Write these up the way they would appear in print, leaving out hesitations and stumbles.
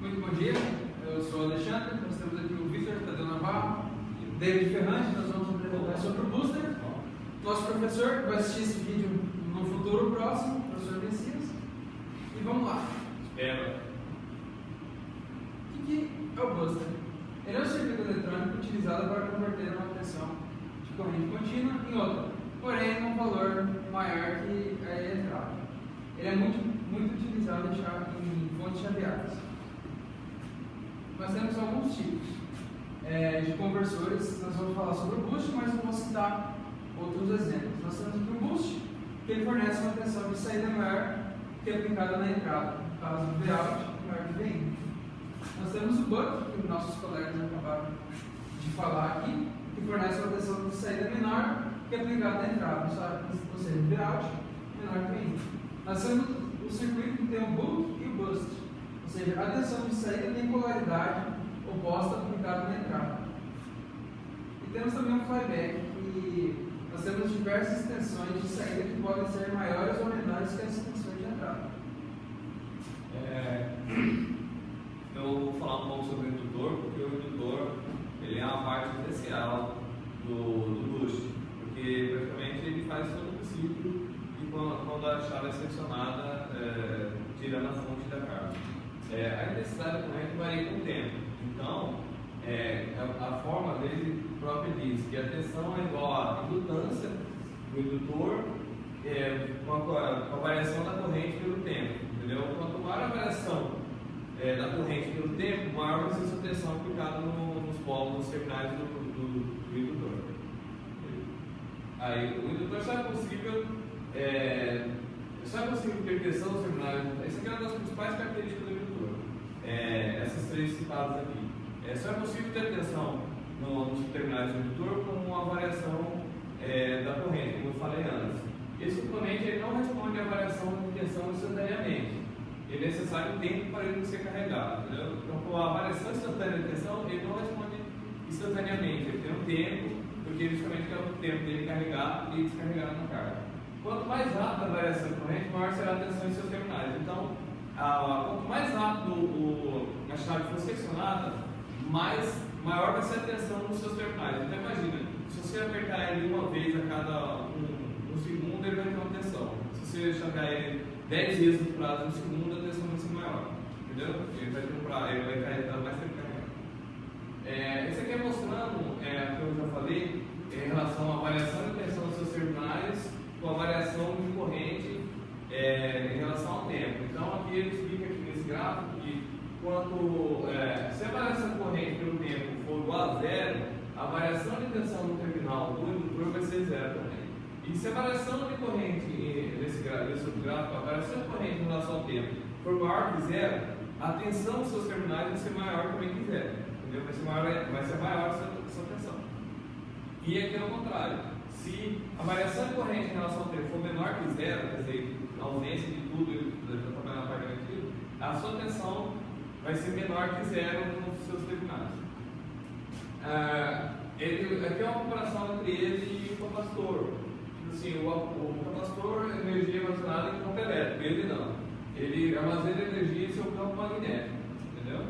Muito bom dia, eu sou o Alexandre, nós temos aqui o Victor Tadeu Navarro, David Ferrante, nós vamos apresentar sobre o Booster. Nosso professor vai assistir esse vídeo no futuro próximo, o professor Messias. E vamos lá. Espera. O que é o Booster? Ele é um circuito eletrônico utilizado para converter uma tensão de corrente contínua em outra, porém num valor maior que a entrada. Ele é muito utilizado em fontes chaveadas. Nós temos alguns tipos de conversores. Nós vamos falar sobre o boost, mas eu vou citar outros exemplos. Nós temos aqui o boost, que ele fornece uma tensão de saída maior que é aplicada na entrada, no caso do Vout maior que VIN. Nós temos o buck, que nossos colegas acabaram de falar aqui, que fornece uma tensão de saída menor que é aplicada na entrada, ou seja, o Vout menor que VIN. Nós temos o circuito que tem o bulk e o boost, ou seja, a tensão de saída tem polaridade oposta aplicada na entrada. E temos também o flyback, que nós temos diversas tensões de saída que podem ser maiores ou menores que as tensões de entrada. Eu vou falar um pouco sobre o indutor, porque o indutor ele é uma parte especial do boost, porque praticamente ele faz todo o ciclo e quando a chave é seccionada, tirando a fonte da carga. A intensidade da corrente varia com o tempo, então a forma dele própria diz que a tensão é igual à indutância do indutor com a variação da corrente pelo tempo, entendeu? Quanto maior a variação da corrente pelo tempo, maior vai ser a sua tensão aplicada nos polos, nos terminais do indutor. Aí, o indutor só é possível ter tensão nos terminais. Essa aqui é uma das principais características do indutor. Essas três citadas aqui. Só é possível ter tensão nos terminais do indutor com uma variação da corrente, como eu falei antes. Esse componente ele não responde à variação de tensão instantaneamente. Ele é necessário tempo para ele ser carregado, entendeu? Então, com a variação instantânea de tensão, ele não responde instantaneamente, ele tem um tempo, porque justamente é o tempo dele carregar e descarregar na carga. Quanto mais rápida a variação de corrente, maior será a tensão em seus terminais. Então, quanto mais rápido a chave for seccionada, maior vai ser a tensão nos seus terminais. Então, imagina, se você apertar ele uma vez a cada um segundo, ele vai ter uma tensão. Se você chavear ele 10 vezes no prazo de um segundo, a tensão vai ser maior, entendeu? Ele vai ter um prazo, ele vai carregar mais tempo carregado. Esse aqui é mostrando, o que eu já falei, em relação à variação de tensão dos seus terminais com a variação de corrente em relação ao tempo. Então, aqui ele explica aqui nesse gráfico que se a variação de corrente pelo tempo for igual a zero, a variação de tensão no terminal do indutor vai ser zero também. E se a variação de corrente nesse outro gráfico, a variação de corrente em relação ao tempo for maior que zero, a tensão dos seus terminais vai ser maior também que zero. Entendeu? Vai ser maior a sua tensão. E aqui é o contrário. Se a variação de corrente em relação ao tempo for menor que zero, quer dizer, a ausência de tudo, eu já trabalhei na parte negativa, a sua tensão vai ser menor que zero nos seus terminais. Aqui é uma comparação entre ele e o capacitor. Assim, o capacitor é energia armazenada em campo elétrico, ele não. Ele armazena energia em seu campo magnético, entendeu?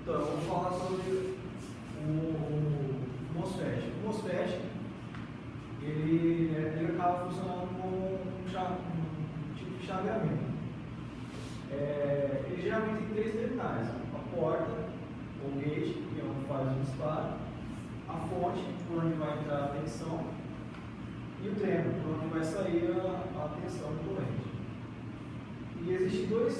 Então, vamos falar sobre o MOSFET. O MOSFET, ele acaba funcionando como um tipo de chaveamento. Ele geralmente tem três terminais: a porta, ou gate, que é onde faz o disparo, a fonte, por onde vai entrar a tensão, e o dreno, por onde vai sair a tensão do corrente. E existem dois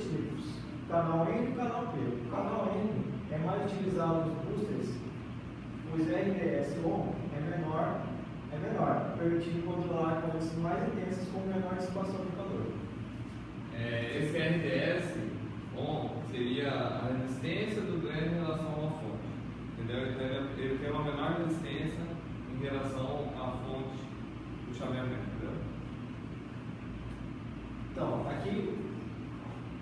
tipos, canal N e canal P. O canal N é mais utilizado nos boosters, pois RDS on é menor, permitindo controlar correntes mais intensas com menor dissipação de calor. Esse RDS on seria a resistência do dreno em relação a uma fonte. Entendeu? Então, ele tem uma menor resistência em relação à fonte do chaveamento. Entendeu? Então, aqui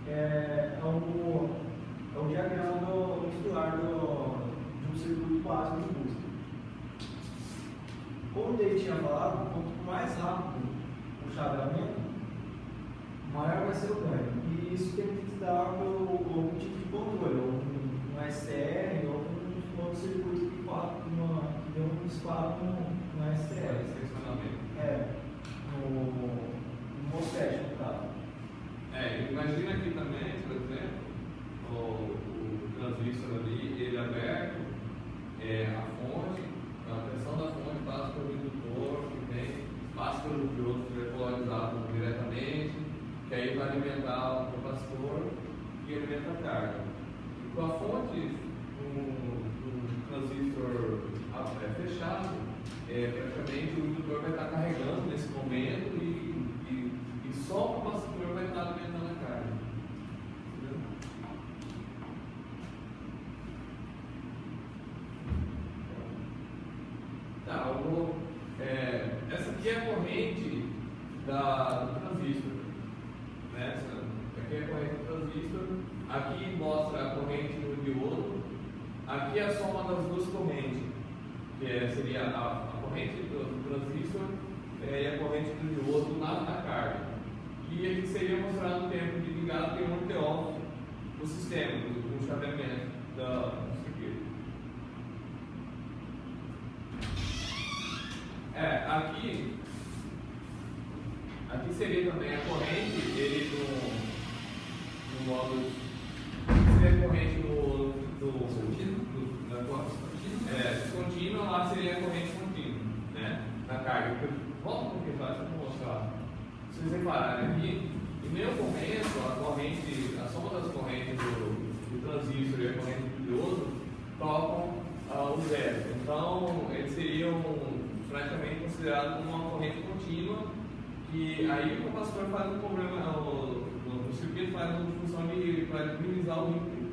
é o diagrama do pilar de um circuito básico de booster. Como o Dave tinha falado, quanto mais rápido o chaveamento, maior vai ser o ganho. E isso tem que dar algum tipo de controle, ou um SR, ou um outro circuito que dê um disparo no SR. No MOSFET, no caso. Imagina aqui também, por exemplo, o transistor ali, ele aberto, a fonte, a tensão da fonte passa pelo indutor, passa pelo diodo que é polarizado diretamente, que aí vai alimentar o capacitor e alimenta a carga. E com a fonte, um transistor fechado, praticamente o indutor vai estar carregando nesse momento e só o capacitor vai estar alimentando a carga. Essa aqui é a corrente do transistor. Né? Essa aqui é a corrente do transistor. Aqui mostra a corrente do diodo. Aqui é a soma das duas correntes, que seria a corrente do transistor e a corrente do diodo na carga. E aqui seria mostrado o tempo de ligado e on e off do sistema, do chaveamento do circuito. Aqui seria também a corrente, ele no modo. Seria a corrente descontínua, lá seria a corrente contínua, né? Na carga. Volta um pouquinho para eu mostrar. Se vocês repararem aqui, em nenhum momento a soma das correntes do transistor e a corrente do diodo tocam o zero. Então, eles seriam praticamente considerados como uma corrente contínua, que aí o capacitor faz um problema, o circuito faz uma função para minimizar o ímpeto,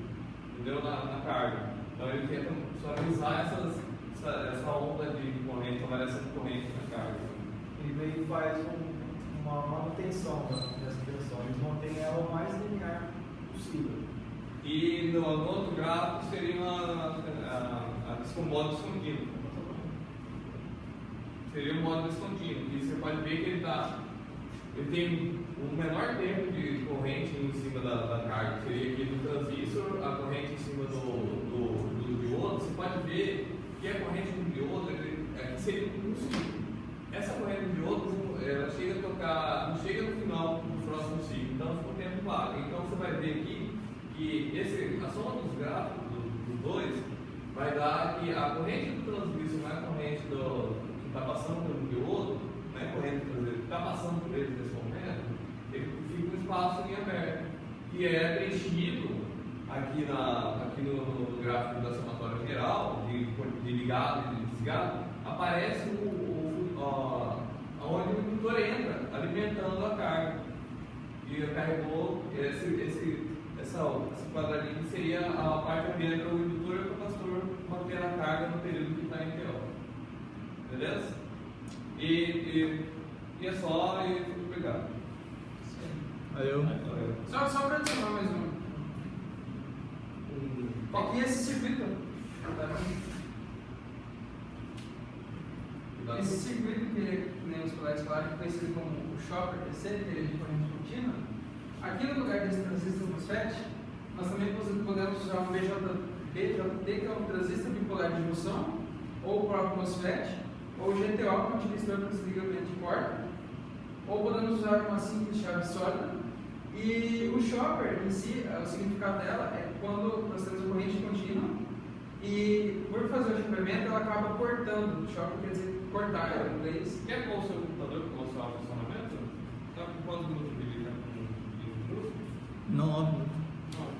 entendeu? Na carga. Então ele tenta suavizar essa onda de corrente, essa variação de corrente na carga. E daí faz uma manutenção dessa tensão, eles mantêm ela o mais linear possível. E no outro gráfico seria o modo descontínuo. Seria o modo descontínuo, e você pode ver que ele tem o menor tempo de corrente em cima da carga, seria aqui do transistor, a corrente em cima do diodo. Você pode ver que a corrente do diodo aqui seria um ciclo. Essa corrente do diodo ela chega a tocar, não chega no final do próximo ciclo, então ficou tempo vago. Então você vai ver aqui que a soma dos gráficos dos dois vai dar que a corrente do transistor mais a corrente que está passando pelo diodo, né, corrente do transistor que está passando por ele nesse momento, ele fica um espaço em aberto, que é preenchido aqui no gráfico da somatória geral, de ligado e de desligado, aparece onde o indutor entra, alimentando a carga. E carregou esse quadradinho que seria a parte onde entra o indutor e o capacitor manter a carga no período que está em TO. Beleza? E é só e tudo obrigado. Valeu. Só para adicionar mais um. Aqui esse circuito. Esse circuito que nem os colegas falaram, conhecido como o Chopper TC, que é de corrente contínua, aqui no lugar desse transistor MOSFET, nós também podemos usar um BJT, que é um transistor bipolar de junção, ou o próprio MOSFET, ou o GTO, que é um utilizador para desligamento de porta, ou podemos usar uma simples chave sólida. E o Chopper em si, o significado dela é quando nós temos a corrente contínua e por fazer o chapeamento ela acaba cortando. O Chopper quer dizer cortar em inglês. Quer pôr o seu computador para mostrar o funcionamento? Está com quantos minutos de vídeo? 9 minutos.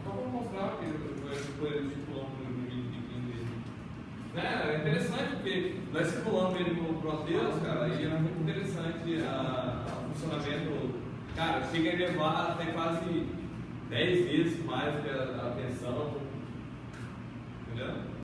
Então vou mostrar que depois ele estipulou um vídeo de 15. É interessante porque nós estipulamos ele no Proteus, cara, e é muito interessante o funcionamento. Cara, chega a levar até quase 10 vezes mais que a tensão, entendeu?